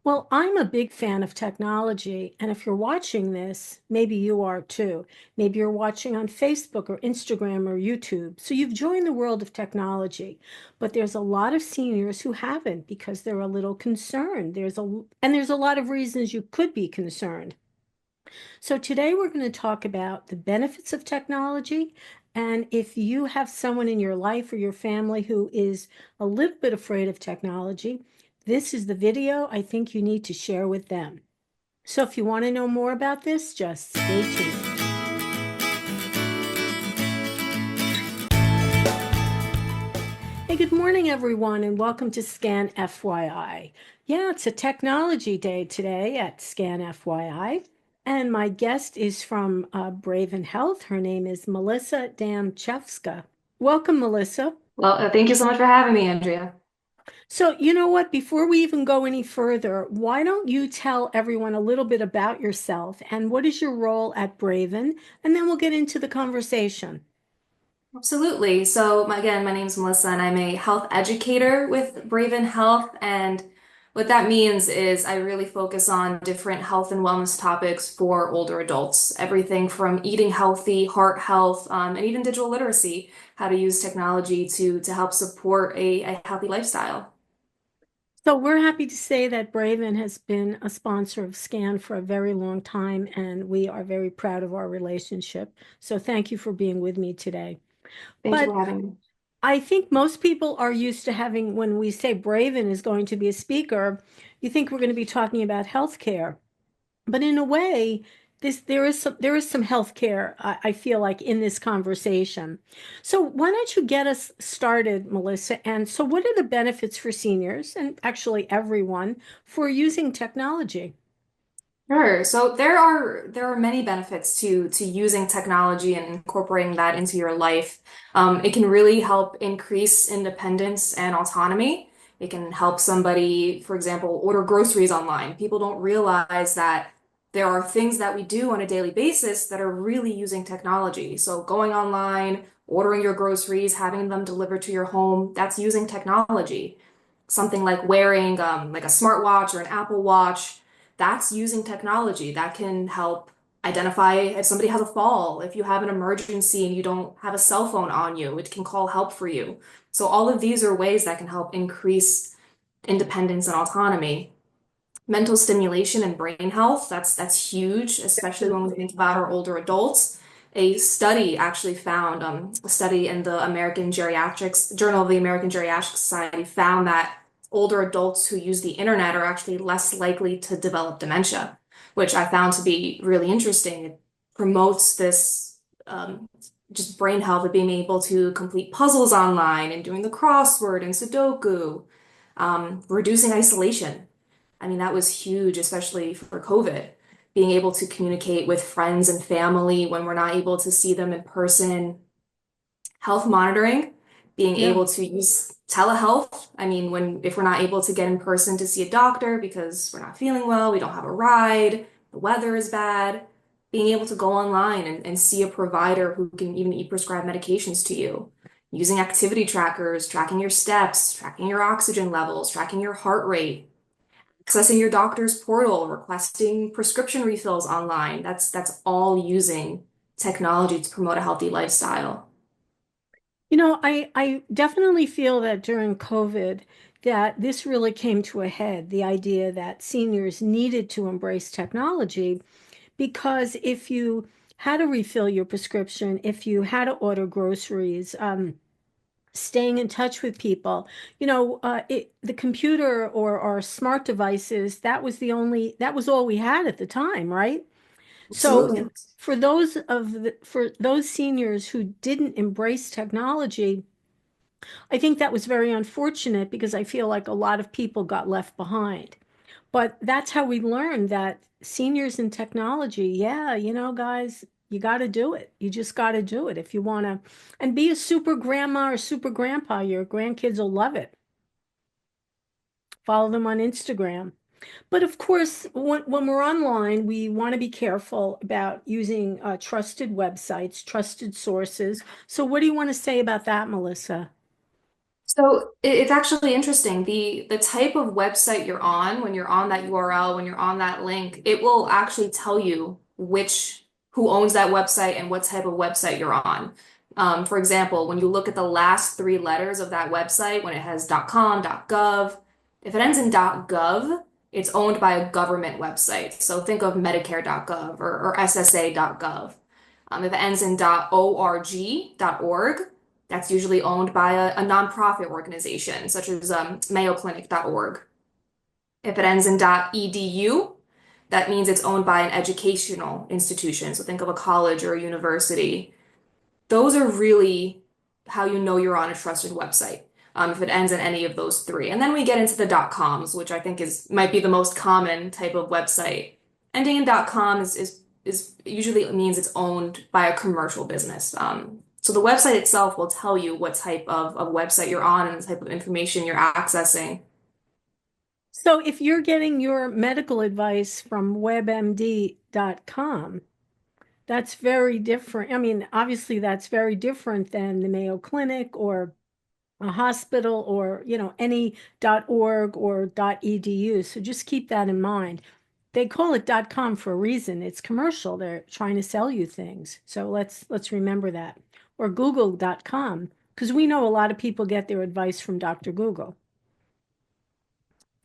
Well, I'm a big fan of technology, and if you're watching this, maybe you are too. Maybe you're watching on Facebook or Instagram or YouTube. So you've joined the world of technology, but there's a lot of seniors who haven't because they're a little concerned. There's a lot of reasons you could be concerned. So today we're going to talk about the benefits of technology, and if you have someone in your life or your family who is a little bit afraid of technology, this is the video I think you need to share with them. So if you want to know more about this, just stay tuned. Hey, good morning, everyone, and welcome to Scan FYI. Yeah, it's a technology day today at Scan FYI, and my guest is from Braven Health. Her name is Melisa Damcevska. Welcome, Melissa. Well, thank you so much for having me, Andrea. So, you know what? Before we even go any further, why don't you tell everyone a little bit about yourself and what is your role at Braven? And then we'll get into the conversation. Absolutely. So, again, my name is Melissa, and I'm a health educator with Braven Health. And what that means is I really focus on different health and wellness topics for older adults. Everything from eating healthy, heart health, and even digital literacy, how to use technology to help support a healthy lifestyle. So we're happy to say that Braven has been a sponsor of SCAN for a very long time, and we are very proud of our relationship. So thank you for being with me today. Thank you But for having me. I think most people are used to having, when we say Braven is going to be a speaker, you think we're going to be talking about healthcare. But in a way, there is some healthcare, I feel like, in this conversation. So why don't you get us started, Melissa? And so what are the benefits for seniors and actually everyone for using technology? Sure. So there are many benefits to using technology and incorporating that into your life. It can really help increase independence and autonomy. It can help somebody, for example, order groceries online. People don't realize that there are things that we do on a daily basis that are really using technology. So going online, ordering your groceries, having them delivered to your home, that's using technology. Something like wearing like a smartwatch or an Apple Watch, that's using technology that can help identify if somebody has a fall, if you have an emergency and you don't have a cell phone on you, it can call help for you. So all of these are ways that can help increase independence and autonomy. Mental stimulation and brain health, that's huge, especially when we think about our older adults. A study actually found, a study in the American Geriatrics, Journal of the American Geriatric Society found that older adults who use the internet are actually less likely to develop dementia, which I found to be really interesting. It promotes this just brain health of being able to complete puzzles online and doing the crossword and Sudoku, reducing isolation. I mean, that was huge, especially for COVID, being able to communicate with friends and family when we're not able to see them in person, health monitoring, being Yeah. able to use telehealth. I mean, when if we're not able to get in person to see a doctor because we're not feeling well, we don't have a ride, the weather is bad, being able to go online and see a provider who can even e-prescribe medications to you. Using activity trackers, tracking your steps, tracking your oxygen levels, tracking your heart rate, accessing your doctor's portal, requesting prescription refills online. That's all using technology to promote a healthy lifestyle. You know, I definitely feel that during COVID, that this really came to a head, the idea that seniors needed to embrace technology because if you had to refill your prescription, if you had to order groceries, staying in touch with people, the computer or our smart devices, that was all we had at the time, right? So Absolutely. for those seniors who didn't embrace technology, I think that was very unfortunate because I feel like a lot of people got left behind. But that's how we learned that seniors in technology, yeah, guys, you got to do it. You just got to do it if you want to. And be a super grandma or super grandpa. Your grandkids will love it. Follow them on Instagram. But of course, when we're online, we want to be careful about using trusted websites, trusted sources. So, what do you want to say about that, Melissa? So it's actually interesting. The type of website you're on, when you're on that URL, when you're on that link, it will actually tell you who owns that website and what type of website you're on. For example, when you look at the last three letters of that website, when it has .com, .gov, if it ends in .gov, it's owned by a government website. So think of Medicare.gov or SSA.gov. If it ends in .org, that's usually owned by a nonprofit organization, such as mayoclinic.org. If it ends in .edu, that means it's owned by an educational institution. So think of a college or a university. Those are really how you know you're on a trusted website, if it ends in any of those three. And then we get into the .coms, which I think is might be the most common type of website. Ending in .com is usually it means it's owned by a commercial business. So the website itself will tell you what type of website you're on and the type of information you're accessing. So if you're getting your medical advice from webmd.com, that's very different. I mean, obviously that's very different than the Mayo Clinic or a hospital or, any .org or .edu. So just keep that in mind. They call it .com for a reason. It's commercial. They're trying to sell you things. So let's remember that. Or google.com, because we know a lot of people get their advice from Dr. Google.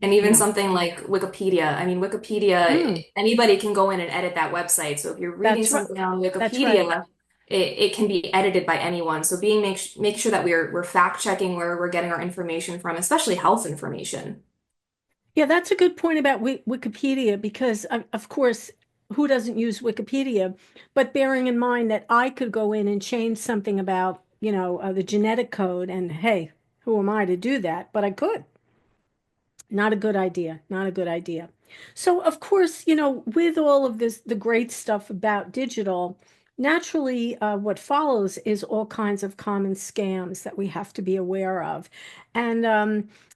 And even Yeah. something like Wikipedia. I mean, Wikipedia, Mm, anybody can go in and edit that website. So if you're reading that's right. something on That's right. Wikipedia, it can be edited by anyone. So make sure that we're fact checking where we're getting our information from, especially health information. Yeah, that's a good point about Wikipedia because, of course, who doesn't use Wikipedia? But bearing in mind that I could go in and change something about, the genetic code, and hey, who am I to do that? But I could. Not a good idea. Not a good idea. So, of course, with all of this, the great stuff about digital, naturally, what follows is all kinds of common scams that we have to be aware of. And,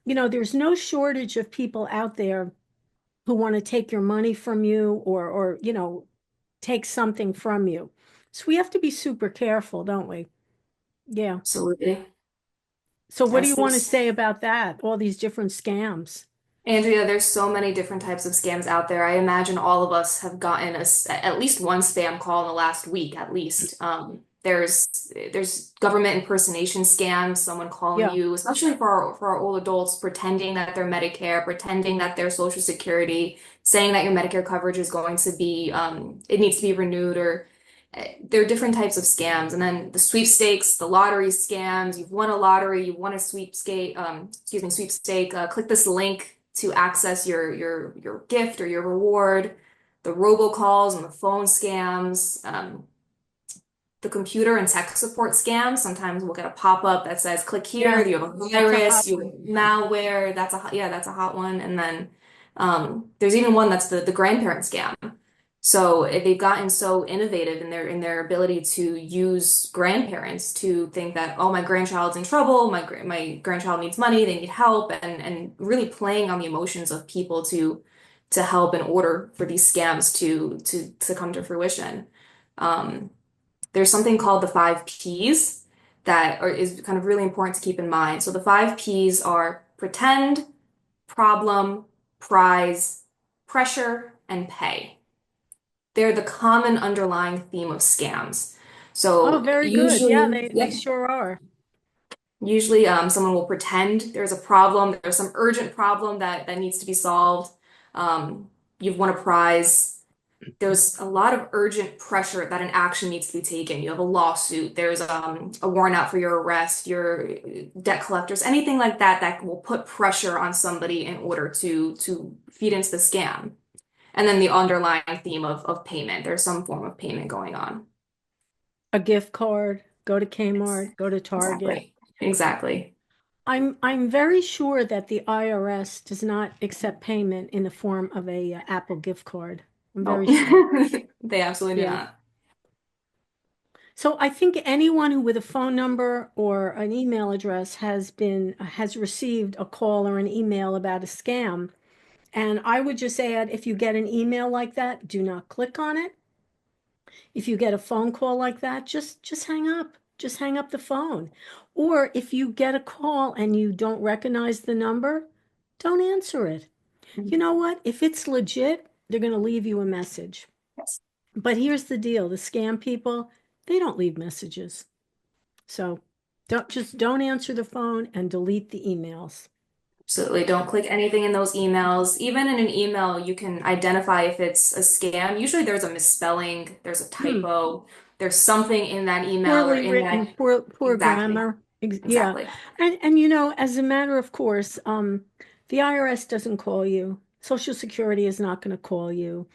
there's no shortage of people out there who want to take your money from you or take something from you. So we have to be super careful, don't we? Yeah. Absolutely. So what do Yes, you want to there's say about that? All these different scams. Andrea, there's so many different types of scams out there. I imagine all of us have gotten at least one spam call in the last week, at least. There's government impersonation scams, someone calling Yeah. you, especially for our old adults, pretending that they're Medicare, pretending that they're Social Security, saying that your Medicare coverage is going to be, it needs to be renewed, or there are different types of scams. And then the sweepstakes, the lottery scams. You've won a lottery, you won a sweepstake. Click this link to access your gift or your reward. The robocalls and the phone scams. The computer and tech support scams. Sometimes we'll get a pop-up that says, "Click here. Yeah. You have a That's a virus. hot You have one. malware." That's a hot one. And then there's even one that's the grandparent scam. So they've gotten so innovative in their ability to use grandparents to think that, oh, my grandchild's in trouble, my grandchild needs money, they need help, and really playing on the emotions of people to help in order for these scams to come to fruition. Um, there's something called the five P's is kind of really important to keep in mind. So the five P's are pretend, problem, prize, pressure, and pay. They're the common underlying theme of scams. Oh, So very good. Yeah, they sure are. usually someone will pretend there's a problem, there's some urgent problem that needs to be solved. You've won a prize. There's a lot of urgent pressure that an action needs to be taken. You have a lawsuit, there's a warrant out for your arrest, your debt collectors, anything like that that will put pressure on somebody in order to feed into the scam. And then the underlying theme of payment. There's some form of payment going on. A gift card, go to Yes, Kmart, go to Target. exactly. Exactly. I'm very sure that the IRS does not accept payment in the form of a Apple gift card. I'm Oh, very sure. they absolutely do Yeah. not. So I think anyone who with a phone number or an email address has received a call or an email about a scam. And I would just add, if you get an email like that, do not click on it. If you get a phone call like that, just hang up. just hang up the phone. Or if you get a call and you don't recognize the number, don't answer it. You know what? If it's legit, they're going to leave you a message. Yes. But here's the deal, the scam people, they don't leave messages. So don't answer the phone and delete the emails. Absolutely. Don't click anything in those emails. Even in an email, you can identify if it's a scam. Usually there's a misspelling, there's a Hmm. typo, there's something in that email or Poorly in written, that. poor Exactly. grammar. Yeah. Exactly. And as a matter of course, the IRS doesn't call you. Social Security is not going to call you.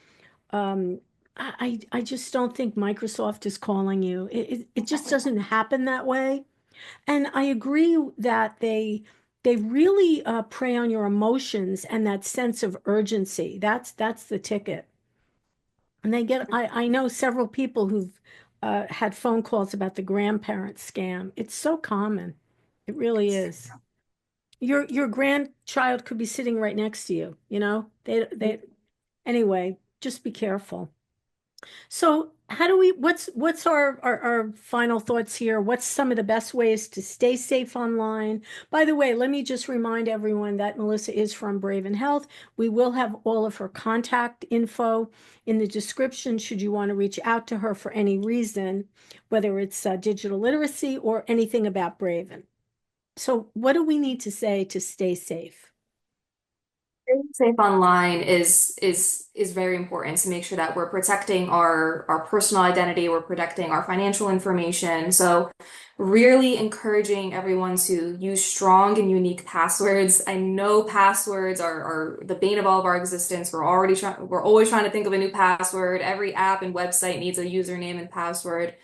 Um, I just don't think Microsoft is calling you. It just Exactly. doesn't happen that way. And I agree that they really prey on your emotions and that sense of urgency. That's the ticket. And they get, I know several people who've had phone calls about the grandparent scam. It's so common. It really is. Your grandchild could be sitting right next to you, you know? Anyway, just be careful. So how do we, what's our final thoughts here? What's some of the best ways to stay safe online? By the way, let me just remind everyone that Melissa is from Braven Health. We will have all of her contact info in the description should you want to reach out to her for any reason, whether it's digital literacy or anything about Braven. So what do we need to say to stay safe? Staying safe online is very important to make sure that we're protecting our personal identity, we're protecting our financial information. So really encouraging everyone to use strong and unique passwords. I know passwords are the bane of all of our existence. We're always trying to think of a new password. Every app and website needs a username and password.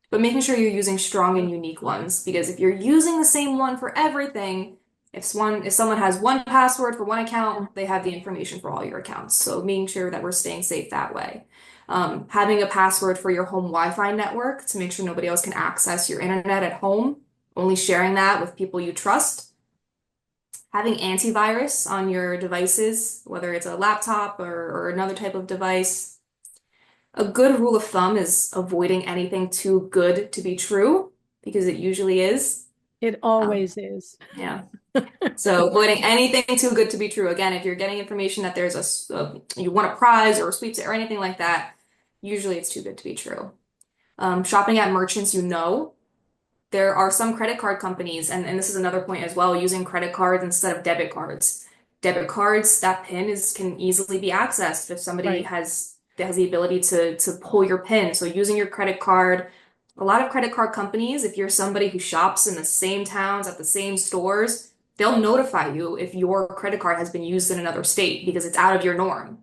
But making sure you're using strong and unique ones, because if you're using the same one for everything, if someone has one password for one account, they have the information for all your accounts. So making sure that we're staying safe that way. Having a password for your home Wi-Fi network to make sure nobody else can access your internet at home. Only sharing that with people you trust. Having antivirus on your devices, whether it's a laptop or another type of device. A good rule of thumb is avoiding anything too good to be true, because it usually is. It Um, always is. yeah. So avoiding anything too good to be true. Again, if you're getting information that you want a prize or a sweepstakes or anything like that, usually it's too good to be true. Shopping at merchants you know. There are some credit card companies, and this is another point as well, using credit cards instead of debit cards. Debit cards, that PIN can easily be accessed if somebody Right. has the ability to pull your PIN. So using your credit card, a lot of credit card companies, if you're somebody who shops in the same towns at the same stores, they'll notify you if your credit card has been used in another state because it's out of your norm.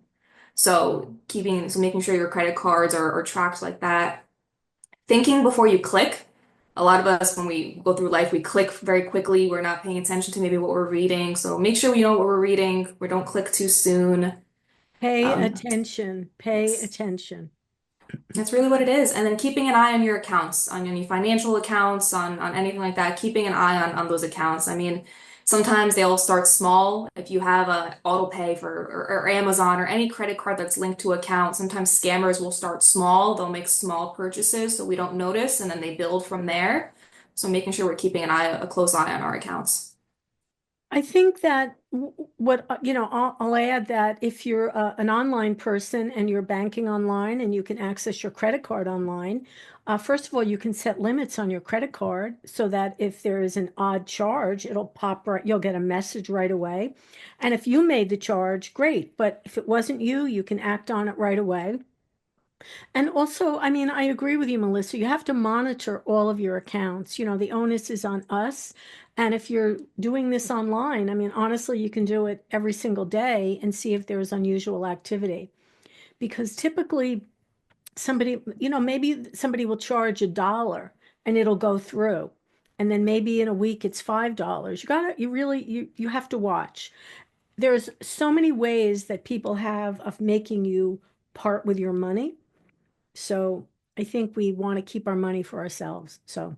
So making sure your credit cards are tracked like that. Thinking before you click. A lot of us, when we go through life, we click very quickly. We're not paying attention to maybe what we're reading. So make sure we know what we're reading. We don't click too soon. Pay Um, attention. Pay yes. attention. That's really what it is. And then keeping an eye on your accounts, on any financial accounts, on anything like that, keeping an eye on those accounts. I mean, sometimes they'll start small. If you have a auto pay or Amazon or any credit card that's linked to account, sometimes scammers will start small. They'll make small purchases so we don't notice, and then they build from there. So making sure we're keeping a close eye on our accounts. I think that what, I'll add that if you're an online person and you're banking online and you can access your credit card online, first of all, you can set limits on your credit card so that if there is an odd charge, it'll pop right, you'll get a message right away. And if you made the charge, great. But if it wasn't you, you can act on it right away. And also, I mean, I agree with you, Melissa. You have to monitor all of your accounts. The onus is on us. And if you're doing this online, I mean, honestly, you can do it every single day and see if there's unusual activity. Because typically, maybe somebody will charge $1 and it'll go through. And then maybe in a week it's $5. You have to watch. There's so many ways that people have of making you part with your money. So I think we want to keep our money for ourselves. So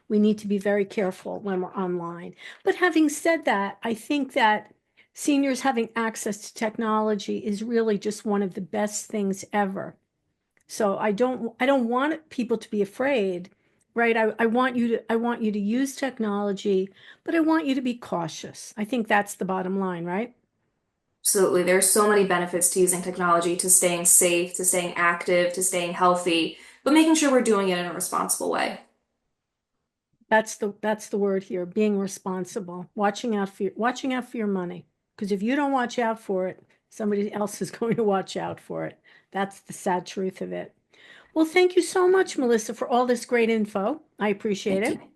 we need to be very careful when we're online. But having said that, I think that seniors having access to technology is really just one of the best things ever. So I don't want people to be afraid, right? I want you to use technology, but I want you to be cautious. I think that's the bottom line, right? Absolutely. There's so many benefits to using technology, to staying safe, to staying active, to staying healthy, but making sure we're doing it in a responsible way. That's the word here, being responsible, watching out for your money. Because if you don't watch out for it, somebody else is going to watch out for it. That's the sad truth of it. Well, thank you so much, Melissa, for all this great info. I appreciate Thank it. you.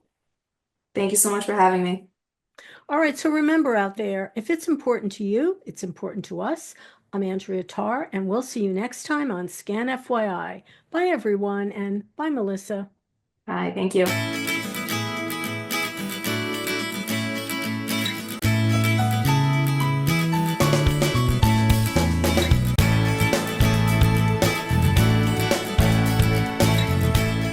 Thank you so much for having me. All right, so remember out there, if it's important to you, it's important to us. I'm Andrea Tarr, and we'll see you next time on Scan FYI. Bye, everyone, and bye, Melissa. Bye. Thank you.